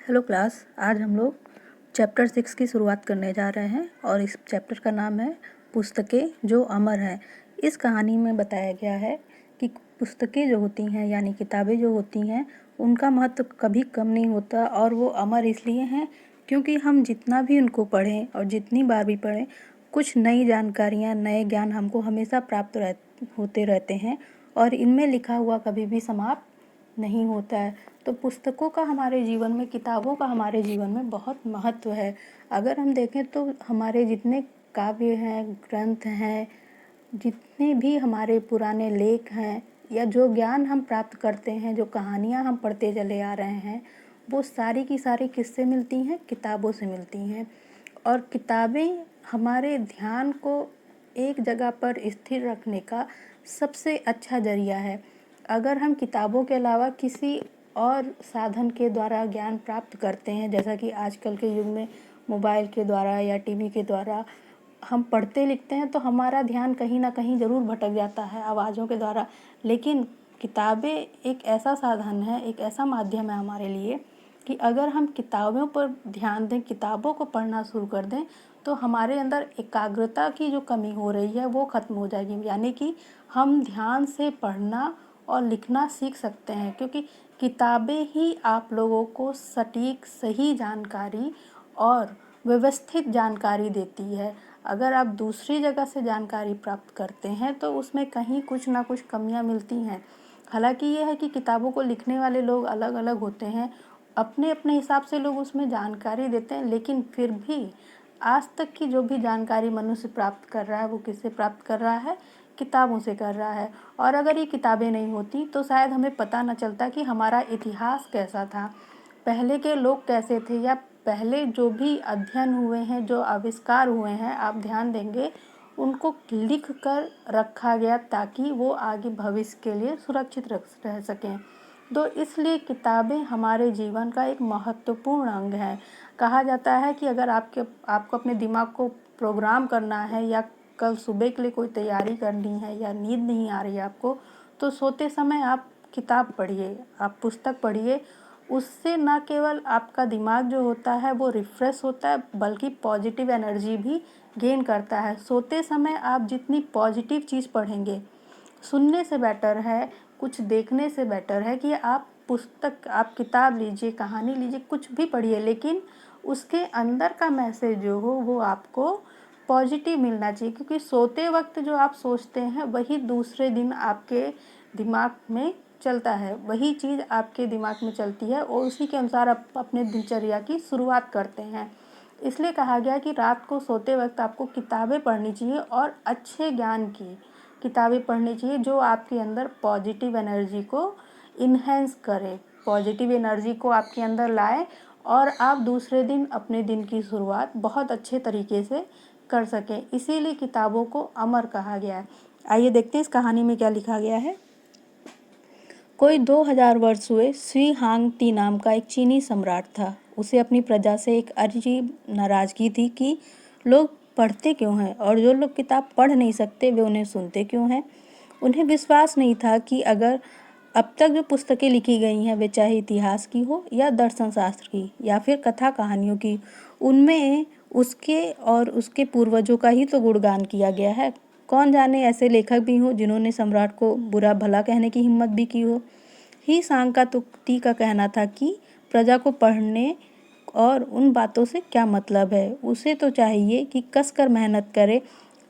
Hello class, आज हम लोग चैप्टर 6 की शुरुआत करने जा रहे हैं और इस चैप्टर का नाम है पुस्तकें जो अमर हैं। इस कहानी में बताया गया है कि पुस्तकें जो होती हैं यानी किताबें जो होती हैं उनका महत्व कभी कम नहीं होता और वो अमर इसलिए हैं क्योंकि हम जितना भी उनको पढ़ें और जितनी बार भी पढ़ें कुछ नई जानकारियाँ, नए ज्ञान हमको हमेशा होते रहते हैं और इनमें लिखा हुआ कभी भी समाप्त नहीं होता है। तो पुस्तकों का हमारे जीवन में, किताबों का हमारे जीवन में बहुत महत्व है। अगर हम देखें तो हमारे जितने काव्य हैं, ग्रंथ हैं, जितने भी हमारे पुराने लेख हैं या जो ज्ञान हम प्राप्त करते हैं, जो कहानियाँ हम पढ़ते चले आ रहे हैं, वो सारी की सारी किससे मिलती हैं? किताबों से मिलती हैं। और किताबें हमारे ध्यान को एक जगह पर स्थिर रखने का सबसे अच्छा ज़रिया है। अगर हम किताबों के अलावा किसी और साधन के द्वारा ज्ञान प्राप्त करते हैं, जैसा कि आजकल के युग में मोबाइल के द्वारा या टीवी के द्वारा हम पढ़ते लिखते हैं, तो हमारा ध्यान कहीं ना कहीं ज़रूर भटक जाता है आवाज़ों के द्वारा। लेकिन किताबें एक ऐसा साधन है, एक ऐसा माध्यम है हमारे लिए कि अगर हम किताबों पर ध्यान दें, किताबों को पढ़ना शुरू कर दें, तो हमारे अंदर एकाग्रता की जो कमी हो रही है वो ख़त्म हो जाएगी। यानी कि हम ध्यान से पढ़ना और लिखना सीख सकते हैं, क्योंकि किताबें ही आप लोगों को सटीक, सही जानकारी और व्यवस्थित जानकारी देती है। अगर आप दूसरी जगह से जानकारी प्राप्त करते हैं तो उसमें कहीं कुछ ना कुछ कमियां मिलती हैं। हालांकि ये है कि किताबों को लिखने वाले लोग अलग अलग होते हैं, अपने अपने हिसाब से लोग उसमें जानकारी देते हैं, लेकिन फिर भी आज तक की जो भी जानकारी मनुष्य प्राप्त कर रहा है वो किससे प्राप्त कर रहा है? किताबों से कर रहा है। और अगर ये किताबें नहीं होती तो शायद हमें पता न चलता कि हमारा इतिहास कैसा था, पहले के लोग कैसे थे, या पहले जो भी अध्ययन हुए हैं, जो आविष्कार हुए हैं, आप ध्यान देंगे उनको लिख कर रखा गया ताकि वो आगे भविष्य के लिए सुरक्षित रह सकें। तो इसलिए किताबें हमारे जीवन का एक महत्वपूर्ण अंग है। कहा जाता है कि अगर आपको अपने दिमाग को प्रोग्राम करना है या कल सुबह के लिए कोई तैयारी करनी है या नींद नहीं आ रही है आपको, तो सोते समय आप किताब पढ़िए, आप पुस्तक पढ़िए। उससे न केवल आपका दिमाग जो होता है वो रिफ़्रेश होता है, बल्कि पॉजिटिव एनर्जी भी गेन करता है। सोते समय आप जितनी पॉजिटिव चीज़ पढ़ेंगे, सुनने से बेटर है, कुछ देखने से बेटर है कि आप पुस्तक, आप किताब लीजिए, कहानी लीजिए, कुछ भी पढ़िए, लेकिन उसके अंदर का मैसेज जो हो वो आपको पॉजिटिव मिलना चाहिए। क्योंकि सोते वक्त जो आप सोचते हैं वही दूसरे दिन आपके दिमाग में चलता है, वही चीज़ आपके दिमाग में चलती है और उसी के अनुसार आप अपने दिनचर्या की शुरुआत करते हैं। इसलिए कहा गया कि रात को सोते वक्त आपको किताबें पढ़नी चाहिए और अच्छे ज्ञान की किताबें पढ़नी चाहिए जो आपके अंदर पॉजिटिव एनर्जी को इन्हेंस करे, पॉजिटिव एनर्जी को आपके अंदर लाए और आप दूसरे दिन अपने दिन की शुरुआत बहुत अच्छे तरीके से कर सकें। इसीलिए किताबों को अमर कहा गया है। आइए देखते हैं इस कहानी में क्या लिखा गया है। कोई 2000 वर्ष हुए शी हांग ती नाम का एक चीनी सम्राट था। उसे अपनी प्रजा से एक अजीब नाराजगी थी कि लोग पढ़ते क्यों हैं और जो लोग किताब पढ़ नहीं सकते वे उन्हें सुनते क्यों हैं। उन्हें विश्वास नहीं था कि अगर अब तक जो पुस्तकें लिखी गई हैं वे चाहे इतिहास की हो या दर्शन शास्त्र की या फिर कथा कहानियों की, उनमें उसके और उसके पूर्वजों का ही तो गुणगान किया गया है। कौन जाने ऐसे लेखक भी हों जिन्होंने सम्राट को बुरा भला कहने की हिम्मत भी की हो। ही सांग का तुक्ति का कहना था कि प्रजा को पढ़ने और उन बातों से क्या मतलब है, उसे तो चाहिए कि कसकर मेहनत करे,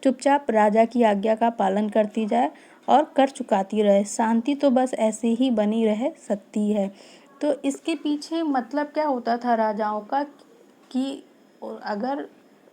चुपचाप राजा की आज्ञा का पालन करती जाए और कर चुकाती रहे। शांति तो बस ऐसे ही बनी रह सकती है। तो इसके पीछे मतलब क्या होता था राजाओं का कि अगर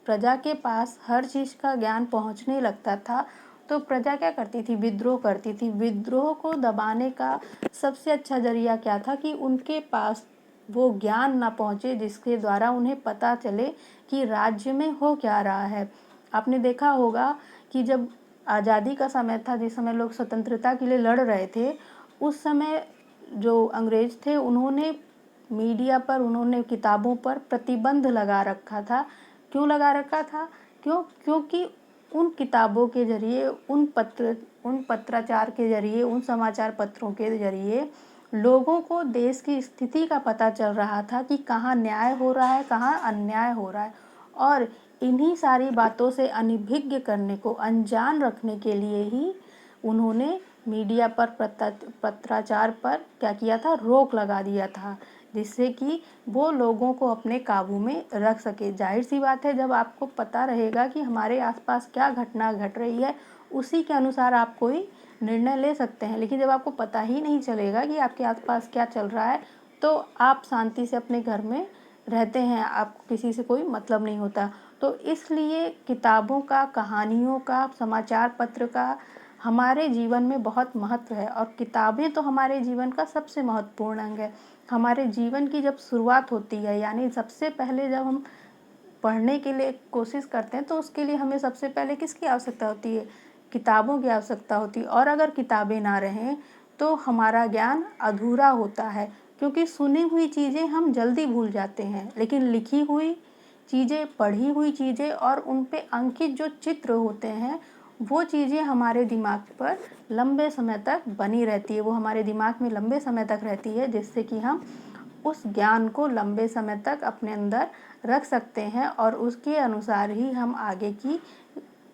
प्रजा के पास हर चीज़ का ज्ञान पहुंचने लगता था तो प्रजा क्या करती थी? विद्रोह करती थी। विद्रोह को दबाने का सबसे अच्छा जरिया क्या था कि उनके पास वो ज्ञान ना पहुँचे जिसके द्वारा उन्हें पता चले कि राज्य में हो क्या रहा है। आपने देखा होगा कि जब आज़ादी का समय था, जिस समय लोग स्वतंत्रता के लिए लड़ रहे थे, उस समय जो अंग्रेज थे उन्होंने मीडिया पर, उन्होंने किताबों पर प्रतिबंध लगा रखा था। क्यों लगा रखा था? क्योंकि उन किताबों के ज़रिए, उन पत्राचार के ज़रिए, उन समाचार पत्रों के ज़रिए लोगों को देश की स्थिति का पता चल रहा था कि कहाँ न्याय हो रहा है, कहाँ अन्याय हो रहा है, और इन्हीं सारी बातों से अनभिज्ञ करने को, अनजान रखने के लिए ही उन्होंने मीडिया पर पत्राचार पर क्या किया था, रोक लगा दिया था, जिससे कि वो लोगों को अपने काबू में रख सके। जाहिर सी बात है, जब आपको पता रहेगा कि हमारे आसपास क्या घटना घट रही है, उसी के अनुसार आप कोई निर्णय ले सकते हैं। लेकिन जब आपको पता ही नहीं चलेगा कि आपके आसपास क्या चल रहा है, तो आप शांति से अपने घर में रहते हैं, आपको किसी से कोई मतलब नहीं होता। तो इसलिए किताबों का, कहानियों का, समाचार पत्र का हमारे जीवन में बहुत महत्व है, और किताबें तो हमारे जीवन का सबसे महत्वपूर्ण अंग है। हमारे जीवन की जब शुरुआत होती है, यानी सबसे पहले जब हम पढ़ने के लिए कोशिश करते हैं, तो उसके लिए हमें सबसे पहले किसकी आवश्यकता होती है, किताबों की आवश्यकता होती है। और अगर किताबें ना रहें तो हमारा ज्ञान अधूरा होता है, क्योंकि सुनी हुई चीज़ें हम जल्दी भूल जाते हैं, लेकिन लिखी हुई चीज़ें, पढ़ी हुई चीज़ें और उन पे अंकित जो चित्र होते हैं, वो चीज़ें हमारे दिमाग पर लंबे समय तक बनी रहती है, वो हमारे दिमाग में लंबे समय तक रहती है, जिससे कि हम उस ज्ञान को लंबे समय तक अपने अंदर रख सकते हैं, और उसके अनुसार ही हम आगे की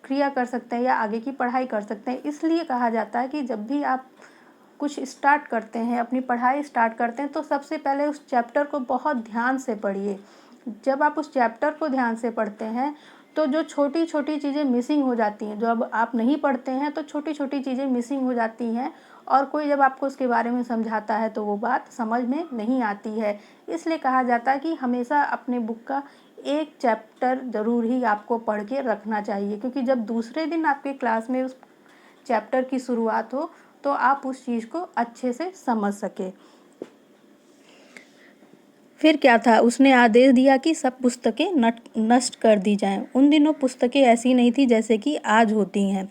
क्रिया कर सकते हैं या आगे की पढ़ाई कर सकते हैं। इसलिए कहा जाता है कि जब भी आप कुछ स्टार्ट करते हैं, अपनी पढ़ाई स्टार्ट करते हैं, तो सबसे पहले उस चैप्टर को बहुत ध्यान से पढ़िए। जब आप उस चैप्टर को ध्यान से पढ़ते हैं, तो जो छोटी छोटी चीज़ें मिसिंग हो जाती हैं, जो अब आप नहीं पढ़ते हैं तो छोटी छोटी चीज़ें मिसिंग हो जाती हैं, और कोई जब आपको उसके बारे में समझाता है तो वो बात समझ में नहीं आती है। इसलिए कहा जाता है कि हमेशा अपने बुक का एक चैप्टर ज़रूर ही आपको पढ़ के रखना चाहिए, क्योंकि जब दूसरे दिन आपके क्लास में उस चैप्टर की शुरुआत हो, तो आप उस चीज़ को अच्छे से समझ सके। फिर क्या था, उसने आदेश दिया कि सब पुस्तकें नष्ट कर दी जाएं। उन दिनों पुस्तकें ऐसी नहीं थी जैसे कि आज होती हैं।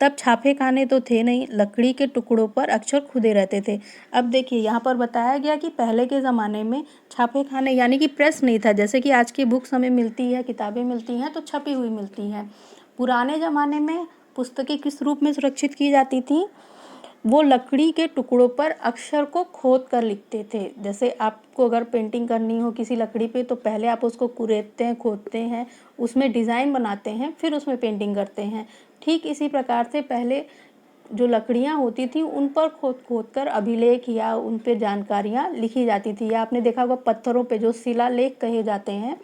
तब छापे खाने तो थे नहीं, लकड़ी के टुकड़ों पर अक्षर खुदे रहते थे। अब देखिए, यहाँ पर बताया गया कि पहले के ज़माने में छापे खाने यानी कि प्रेस नहीं था, जैसे कि आज की बुक्स हमें मिलती है, किताबें मिलती हैं तो छपी हुई मिलती हैं। पुराने ज़माने में पुस्तकें किस रूप में सुरक्षित की जाती थी, वो लकड़ी के टुकड़ों पर अक्षर को खोद कर लिखते थे। जैसे आपको अगर पेंटिंग करनी हो किसी लकड़ी पे, तो पहले आप उसको कुरेदते हैं, खोदते हैं, उसमें डिज़ाइन बनाते हैं, फिर उसमें पेंटिंग करते हैं। ठीक इसी प्रकार से पहले जो लकड़ियाँ होती थी, उन पर खोद खोद कर अभिलेख या उन पे जानकारियाँ लिखी जाती थी। या आपने देखा होगा पत्थरों पे, जो शिलालेख कहे जाते हैं,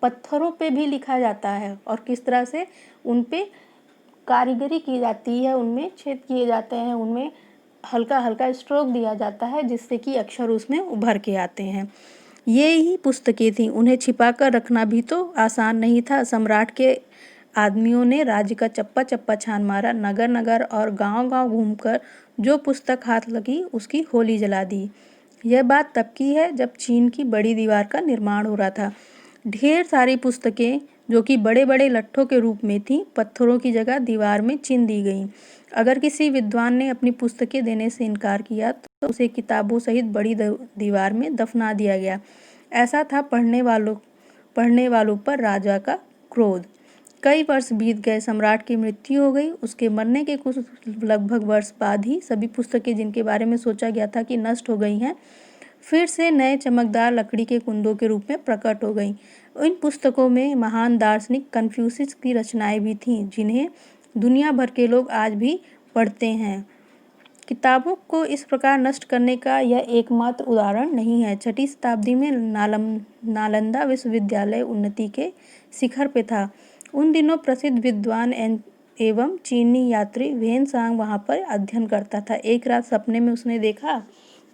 पत्थरों पे भी लिखा जाता है, और किस तरह से उन पे कारीगरी की जाती है, उनमें छेद किए जाते हैं, उनमें हल्का हल्का स्ट्रोक दिया जाता है, जिससे कि अक्षर उसमें उभर के आते हैं। ये ही पुस्तकें थीं, उन्हें छिपा कर रखना भी तो आसान नहीं था। सम्राट के आदमियों ने राज्य का चप्पा चप्पा छान मारा, नगर नगर और गांव गांव घूमकर जो पुस्तक हाथ लगी उसकी होली जला दी। यह बात तब की है जब चीन की बड़ी दीवार का निर्माण हो रहा था। ढेर सारी पुस्तकें जो कि बड़े बड़े लट्ठों के रूप में थीं, पत्थरों की जगह दीवार में चिन दी गईं। अगर किसी विद्वान ने अपनी पुस्तकें देने से इनकार किया तो उसे किताबों सहित बड़ी दीवार में दफना दिया गया। ऐसा था पढ़ने वालों पर राजा का क्रोध। कई वर्ष बीत गए, सम्राट की मृत्यु हो गई। उसके मरने के कुछ लगभग वर्ष बाद ही सभी पुस्तकें जिनके बारे में सोचा गया था कि नष्ट हो गई हैं, फिर से नए चमकदार लकड़ी के कुंदों के रूप में प्रकट हो गईं। इन पुस्तकों में महान दार्शनिक कन्फ्यूशियस की रचनाएं भी थीं, जिन्हें दुनिया भर के लोग आज भी पढ़ते हैं। किताबों को इस प्रकार नष्ट करने का यह एकमात्र उदाहरण नहीं है। 6वीं शताब्दी में नालंदा विश्वविद्यालय उन्नति के शिखर पे था। उन दिनों प्रसिद्ध विद्वान एवं चीनी यात्री वेन-सांग वहाँ पर अध्ययन करता था। एक रात सपने में उसने देखा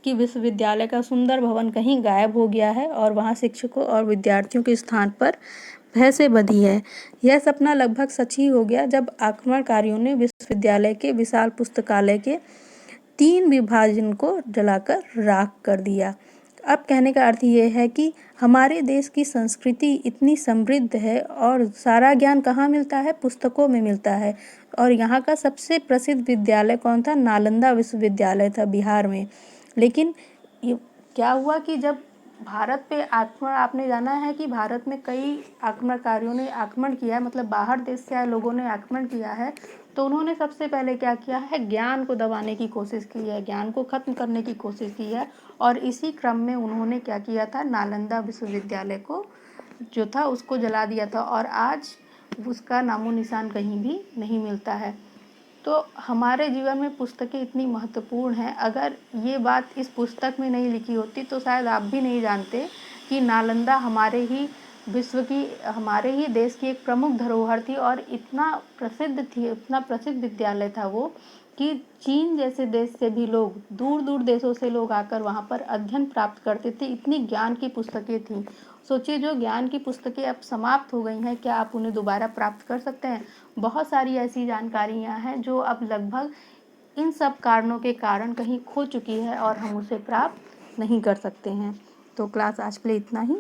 कि विश्वविद्यालय का सुंदर भवन कहीं गायब हो गया है और वहाँ शिक्षकों और विद्यार्थियों के स्थान पर भैंसें बंधी है। यह सपना लगभग सच ही हो गया जब आक्रमणकारियों ने विश्वविद्यालय के विशाल पुस्तकालय के 3 विभाजन को जलाकर राख कर दिया। अब कहने का अर्थ ये है कि हमारे देश की संस्कृति इतनी समृद्ध है, और सारा ज्ञान कहाँ मिलता है, पुस्तकों में मिलता है। और यहाँ का सबसे प्रसिद्ध विद्यालय कौन था, नालंदा विश्वविद्यालय था बिहार में। लेकिन ये क्या हुआ कि जब भारत पे आक्रमण, आपने जाना है कि भारत में कई आक्रमणकारियों ने आक्रमण किया है, मतलब बाहर देश से आए लोगों ने आक्रमण किया है, तो उन्होंने सबसे पहले क्या किया है, ज्ञान को दबाने की कोशिश की है, ज्ञान को ख़त्म करने की कोशिश की है। और इसी क्रम में उन्होंने क्या किया था, नालंदा विश्वविद्यालय को जो था उसको जला दिया था, और आज उसका नामो निशान कहीं भी नहीं मिलता है। तो हमारे जीवन में पुस्तकें इतनी महत्वपूर्ण हैं। अगर ये बात इस पुस्तक में नहीं लिखी होती तो शायद आप भी नहीं जानते कि नालंदा हमारे ही विश्व की, हमारे ही देश की एक प्रमुख धरोहर थी, और इतना प्रसिद्ध थी, इतना प्रसिद्ध विद्यालय था वो, कि चीन जैसे देश से भी लोग, दूर दूर देशों से लोग आकर वहाँ पर अध्ययन प्राप्त करते थे। इतनी ज्ञान की पुस्तकें थीं। सोचिए, जो ज्ञान की पुस्तकें अब समाप्त हो गई हैं, क्या आप उन्हें दोबारा प्राप्त कर सकते हैं? बहुत सारी ऐसी जानकारियाँ हैं जो अब लगभग इन सब कारणों के कारण कहीं खो चुकी है और हम उसे प्राप्त नहीं कर सकते हैं। तो क्लास आज के लिए इतना ही।